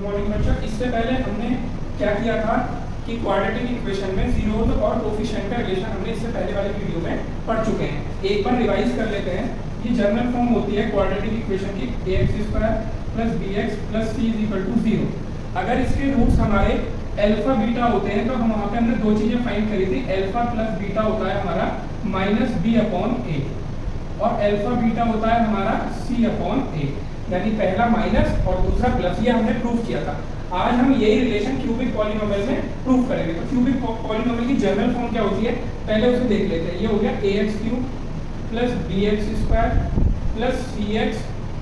Morning बच्चों, इससे पहले हमने क्या किया था कि क्वाड्रेटिक इक्वेशन में जीरोज और कोफिशिएंट का रिलेशन हमने इससे पहले वाले वीडियो में पढ़ चुके हैं। एक बार रिवाइज कर लेते हैं। ये जनरल फॉर्म होती है क्वाड्रेटिक इक्वेशन की ax² + bx + c = 0। अगर इसके रूट्स हमारे अल्फा बीटा होते हैं तो हम वहाँ पे हमने दो चीजें फाइंड करी थी। अल्फा प्लस बीटा होता है हमारा -b/a और अल्फा बीटा होता है हमारा c/a, यानी पहला माइनस और दूसरा प्लस। ये हमने प्रूव किया था। आज हम यही रिलेशन क्यूबिक पॉलिनोमियल में प्रूव करेंगे। तो क्यूबिक पॉलिनोमियल की जनरल फॉर्म क्या होती है पहले उसे देख लेते हैं। ये हो गया ax³ + bx² + cx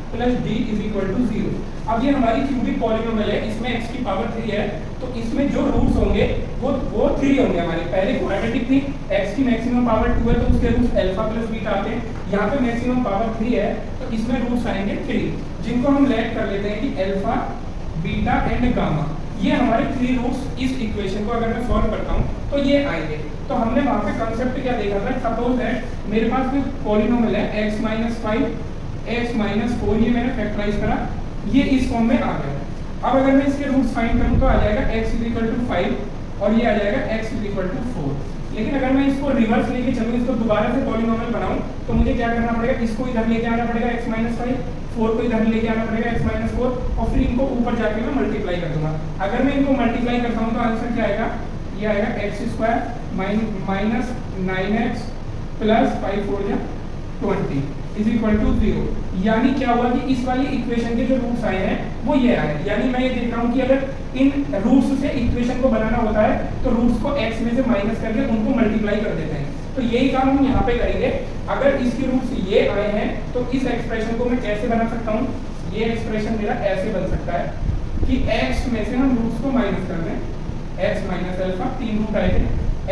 + d = 0। अब ये हमारी क्यूबिक पॉलिनोमियल है, इसमें x की पावर 3 है, तो इसमें जो रूट्स होंगे वो 3 होंगे हमारे। पहले क्वाड्रेटिक थी, x की मैक्सिमम पावर 2 है तो उसके रूट्स अल्फा प्लस बीटा आते हैं। यहाँ पे मैक्सिमम पावर 3 है तो इसमें रूट्स आएंगे 3, जिनको हम लेट कर लेते हैं कि अल्फा, बीटा एंड गामा। ये हमारे 3 रूट्स इस इक्वेशन को अगर मैं सॉल्व करता हूँ तो ये आएंगे। तो हमने वहाँ पे कंसेप्ट क्या देखा था, सपोज दैट मेरे पास कोई पॉलिनोमियल है x - 5 x - 4, ये मैंने फैक्टराइज करा, ये इस फॉर्म में आ गया। अब अगर मैं इसके रूट्स फाइंड करूं तो आ जाएगा x = 5 और ये आ जाएगा x = 4। लेकिन अगर मैं इसको रिवर्स लेके चलूं, इसको दोबारा से पॉलिनोमियल बनाऊं, तो मुझे क्या करना पड़ेगा, इसको इधर लेके आना पड़ेगा x - 5, 4 को इधर लेके आना पड़ेगा x - 4 और फिर इनको ऊपर जाके मैं मल्टीप्लाई कर दूंगा। अगर मैं इनको मल्टीप्लाई करता हूं तो आंसर क्या आएगा, ये आएगा x² - 9x + 5 × 4 = 20 = 0। यानी क्या हुआ कि इस वाली इक्वेशन के जो रूट्स आए हैं वो ये आए। यानी मैं ये देख रहा हूँ कि अगर इन रूट्स से इक्वेशन को बनाना होता है तो रूट्स को x में से माइनस करके उनको मल्टीप्लाई कर देते हैं। तो यही काम हम यहाँ पे करेंगे। अगर इसके रूट्स ये आए हैं तो इस एक्सप्रेशन को मैं कैसे बना सकता हूँ, ये एक्सप्रेशन मेरा ऐसे बन सकता है कि x में से हम रूट्स को माइनस कर दें। x - अल्फा, 3 रूट आए थे,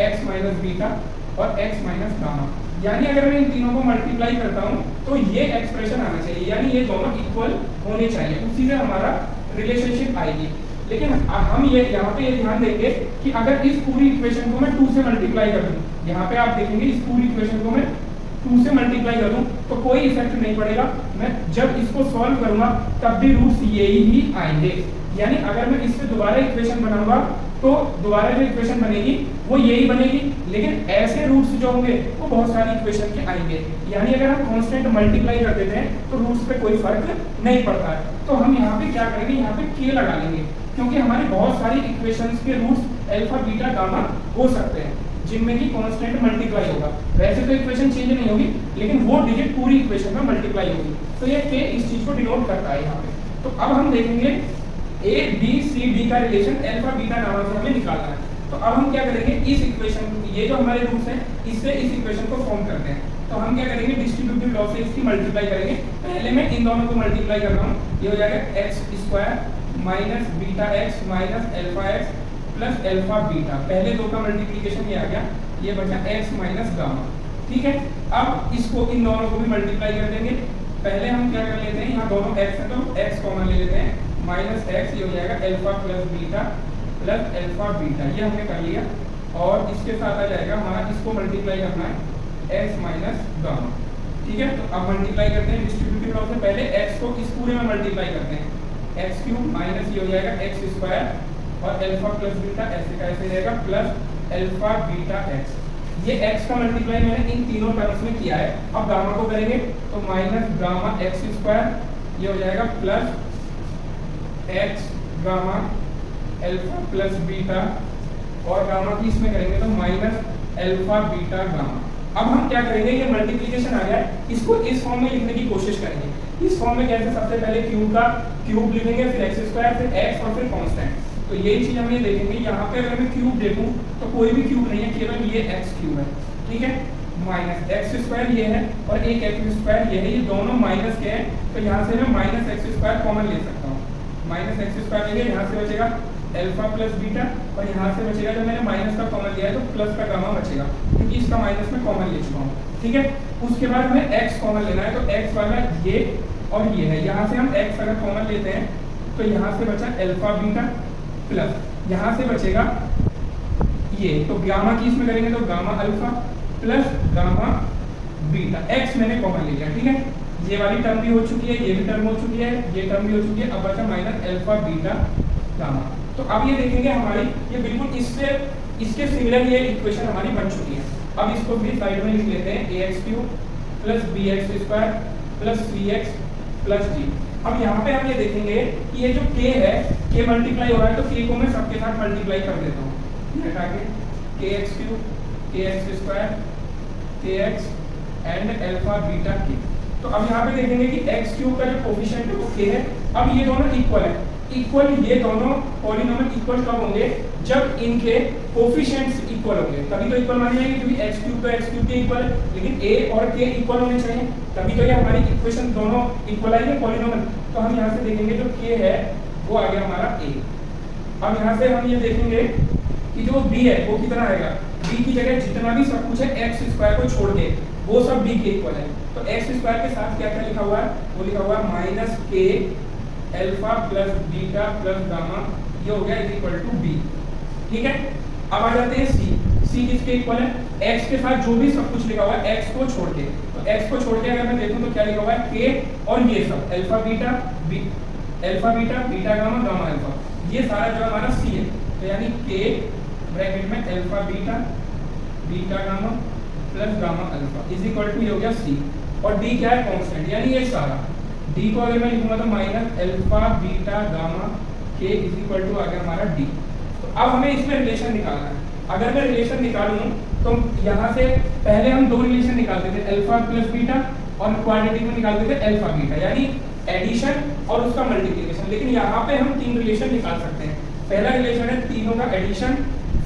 x - बीटा और x - गामा। यानी अगर मैं इन तीनों को मल्टीप्लाई करता हूं तो ये एक्सप्रेशन आना चाहिए, यानी ये दोनों इक्वल होने चाहिए, उसी से हमारा रिलेशनशिप आएगी। लेकिन हम ये यहाँ पे ये ध्यान देंगे कि अगर इस पूरी इक्वेशन को मैं 2 से मल्टीप्लाई कर दूं, यहाँ पे आप देखेंगे इस पूरी इक्वेशन को मैं 2 से मल्टीप्लाई कर दूं तो कोई इफेक्ट नहीं पड़ेगा। मैं जब इसको सॉल्व करूंगा तब भी रूट्स यही ही आएंगे। यानी अगर मैं इससे दोबारा इक्वेशन बनाऊंगा तो दोबारा जो इक्वेशन बनेगी वो यही बनेगी, लेकिन ऐसे रूट्स जो होंगे वो बहुत सारी इक्वेशन के आएंगे। यानी अगर हम कांस्टेंट मल्टीप्लाई कर देते हैं तो रूट्स पे कोई फर्क नहीं पड़ता है। तो हम यहाँ पे क्या करेंगे, यहाँ पे k लगा लेंगे, क्योंकि हमारे बहुत सारी इक्वेशंस के रूट्स अल्फा, बीटा, गामा हो सकते हैं जिनमें की कांस्टेंट मल्टीप्लाई होगा। वैसे तो इक्वेशन चेंज नहीं होगी, लेकिन वो डिजिट पूरी इक्वेशन में मल्टीप्लाई होगी। तो ये k इस चीज को डिनोट करता है यहाँ पे। तो अब हम देखेंगे a b c d का रिलेशन अल्फा, बीटा, गामा से हमें निकालना है। तो अब हम क्या करेंगे, इस इक्वेशन, ये जो हमारे रूट्स हैं इससे इस इक्वेशन को फॉर्म करते हैं। तो हम क्या करेंगे, डिस्ट्रीब्यूटिव लॉ से इसकी मल्टीप्लाई करेंगे। पहले मैं इन दोनों को मल्टीप्लाई कर रहा हूँ, ये हो जाएगा x² - βx - alpha x + alpha beta. पहले दो का मल्टीप्लिकेशन ये आ गया, ये बचा x - गामा। ठीक है, अब इसको इन दोनों को भी मल्टीप्लाई कर देंगे। पहले हम क्या कर लेते हैं, यहाँ दोनों x है तो x कॉमन ले लेते हैं, -x, ये हो जाएगा अल्फा + बीटा + अल्फा बीटा, ये हमने कर लिया। और इसके साथ आ जाएगा हमारा, इसको मल्टीप्लाई करना है x - गामा। ठीक है, तो अब मल्टीप्लाई करते हैं डिस्ट्रीब्यूटिव लॉ से। पहले x को इस पूरे में मल्टीप्लाई करते हैं, x³ माइनस ये हो जाएगा x² और अल्फा + बीटा ऐसे का ऐसे रहेगा + अल्फा बीटा x। ये x का मल्टीप्लाई मैंने इन तीनों टर्म्स में किया है। अब गामा को करेंगे तो माइनस गामा x², ये हो जाएगा plus x gamma alpha + beta और गामा की इसमें करेंगे तो माइनस अल्फा बीटा गामा। अब हम क्या करेंगे, ये मल्टीप्लिकेशन आ गया, इसको इस फॉर्म में लिखने की कोशिश करेंगे। इस फॉर्म में कैसे, सबसे पहले क्यूब का क्यूब लिखेंगे, फिर x², फिर x और फिर कांस्टेंट। तो यही चीज हम ये देखेंगे। यहाँ पे अगर मैं क्यूब देखूं तो कोई भी क्यूब नहीं है, केवल ये x³ है। ठीक है, -x² ये है और एक x² ये है, ये दोनों माइनस के हैं तो यहाँ से मैं -x² कॉमन ले सकता हूँ। -x² लेंगे, यहाँ से बचेगा अल्फा + बीटा और यहाँ से बचेगा, जब मैंने माइनस का कॉमन लिया है तो प्लस का गामा बचेगा, क्योंकि इसका माइनस में कॉमन ले चुका हूँ। ठीक है, उसके बाद हमें x कॉमन लेना है, तो x वाला ये और ये है, यहाँ से हम x अगर कॉमन लेते हैं तो यहाँ से बचा अल्फा बीटा प्लस यहाँ से बचेगा ये, तो गामा की इसमें करेंगे तो gamma alpha plus gamma beta. x मैंने कॉमन ले लिया। ठीक है, ये वाली टर्म भी हो चुकी है, ये भी टर्म हो चुकी है, ये टर्म भी हो चुकी है। अब बचा माइनस अल्फा बीटा गामा। तो अब ये देखेंगे हमारी ये बिल्कुल इसके सिमिलर ये इक्वेशन हमारी बन चुकी है। अब इसको भी साइड में लिख लेते हैं ax³ plus bx² plus cx plus d। अब यहाँ पे हम ये देखेंगे कि ये जो k है, k मल्टीप्लाई हो रहा है, तो k को मैं सबके साथ मल्टीप्लाई कर देता हूँ, हटा के kx³ kx² kx and alpha beta k। तो अब यहाँ पे देखेंगे कि x³ का जो कोफिशिएंट है वो k है। अब ये दोनों इक्वल है, इक्वल ये दोनों पॉलिनोमियल इक्वल कब होंगे, जब इनके कोफिशिएंट्स इक्वल होंगे, तभी तो इक्वल माने जाएंगे, क्योंकि x³ तो x³ के इक्वल है, लेकिन a और k इक्वल होने चाहिए, तभी तो ये हमारी इक्वेशन दोनों इक्वल आएंगे पॉलिनोमियल। तो हम यहाँ से देखेंगे जो k है वो आ गया हमारा a। अब यहाँ से हम ये देखेंगे कि जो b है वो कितना आएगा, b की जगह जितना भी सब कुछ है x² को छोड़ के वो सब b के इक्वल है। तो x² के साथ क्या क्या लिखा हुआ है, वो लिखा हुआ है minus k alpha plus beta plus gamma, ये हो गया इज इक्वल टू b। ठीक है, अब आ जाते हैं c किसके इक्वल है, x के साथ जो भी सब कुछ लिखा हुआ है x को छोड़ के। तो x को छोड़ के अगर मैं देखूं तो क्या लिखा हुआ है, k और ये सब alpha beta beta gamma gamma alpha, ये सारा जो हमारा c है। तो यानी k ब्रैकेट में alpha beta gamma plus gamma alpha is equal to ये हो गया c। और d क्या है, कांस्टेंट, यानी ये सारा d को अगर मैं लिखूंगा तो minus alpha beta gamma k is equal to आ गया हमारा d। तो अब हमें इसमें रिलेशन निकालना है। अगर मैं रिलेशन निकालूं तो यहाँ से पहले हम दो रिलेशन निकालते थे, अल्फा प्लस बीटा, और क्वाड्रेटिक में निकालते थे अल्फा बीटा, यानी एडिशन और उसका मल्टीप्लिकेशन। लेकिन यहाँ पे हम तीन रिलेशन निकाल सकते हैं। पहला रिलेशन है तीनों का एडिशन,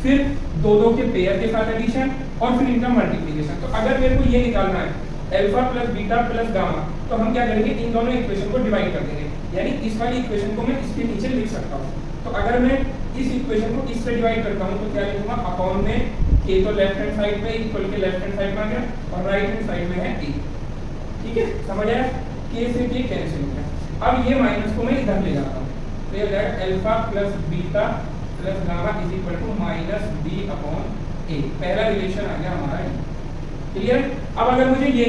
फिर दो के पेयर के साथ एडिशन, और फिर इनका मल्टीप्लिकेशन। तो अगर मेरे को ये निकालना है alpha plus beta plus gamma, तो हम क्या करेंगे, इन दोनों इक्वेशन को डिवाइड कर देंगे, यानी इस वाली इक्वेशन को मैं इसके नीचे लिख सकता हूँ। तो अगर मैं इस इक्वेशन को इससे डिवाइड करता हूँ तो क्या लिखूंगा, अपॉन में k तो लेफ्ट हैंड साइड में इक्वल के लेफ्ट हैंड साइड में आ गया, और राइट हैंड साइड में है a। ठीक है, समझ आया, k से k कैंसिल हो गया। अब ये माइनस को मैं इधर ले जाता हूँ, तो ये हो जाएगा alpha plus beta plus gamma is equal to minus b upon a। पहला रिलेशन आ गया हमारा ये। क्लियर। अब अगर मुझे ये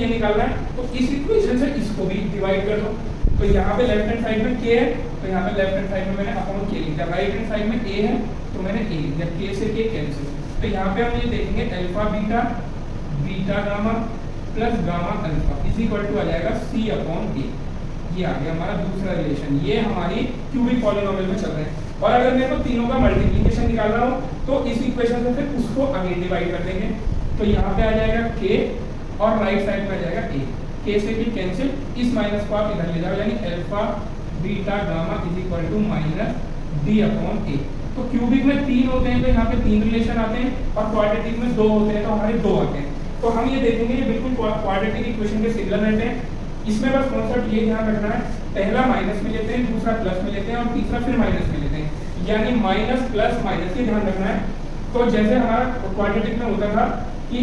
निकालना है, तो इस इक्वेशन से इसको भी डिवाइड कर दो। तो यहाँ पे लेफ्ट हैंड साइड में k है, तो यहाँ पे लेफ्ट हैंड साइड में मैंने अपॉन k लिख दिया, राइट हैंड साइड में a है तो मैंने a लिख दिया, k से k कैंसिल। तो यहाँ पे हम ये देखेंगे alpha beta gamma plus gamma alpha is equal to आ जाएगा c अपॉन a। ये आ गया हमारा दूसरा रिलेशन, ये हमारी क्यूबिक पॉलिनोमियल में चल रहे हैं। और अगर मेरे को तीनों का मल्टीप्लिकेशन निकालना हो तो इस इक्वेशन से फिर उसको अगेन डिवाइड कर देंगे। तो यहाँ पे आ जाएगा k और राइट साइड पे आ जाएगा a, k से k कैंसिल, इस माइनस को आप इधर ले जाओ, यानी alpha beta gamma is equal to minus d upon a। तो क्यूबिक में तीन होते हैं तो यहाँ पे तीन रिलेशन आते हैं, और क्वाड्रेटिक में दो होते हैं तो हमारे दो आते हैं। तो हम ये देखेंगे ये बिल्कुल क्वाड्रेटिक इक्वेशन के सिमिलर रहते हैं। इसमें बस कॉन्सेप्ट ये ध्यान रखना है, पहला माइनस में लेते हैं, दूसरा प्लस में लेते हैं, और तीसरा फिर माइनस में लेते हैं, यानी माइनस प्लस माइनस, ये ध्यान रखना है। तो जैसे हमारा क्वाड्रेटिक में होता था कि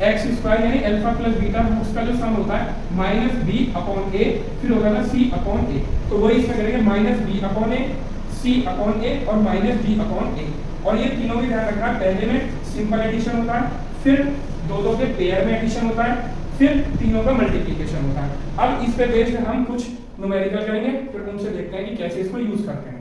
x² यानी अल्फा प्लस बीटा, उसका जो सम होता है माइनस b अपॉन a, फिर होता था c अपॉन a। तो वही इसमें करेंगे minus b upon a, c upon a और माइनस b अपॉन a। और ये तीनों भी ध्यान रखना, पहले में सिंपल एडिशन होता है, फिर दो के पेयर में एडिशन होता है, फिर तीनों का मल्टीप्लिकेशन होता है। अब इस पे बेस्ड हम कुछ न्यूमेरिकल करेंगे, फिर उनसे देखते हैं कि कैसे इसको यूज करते हैं।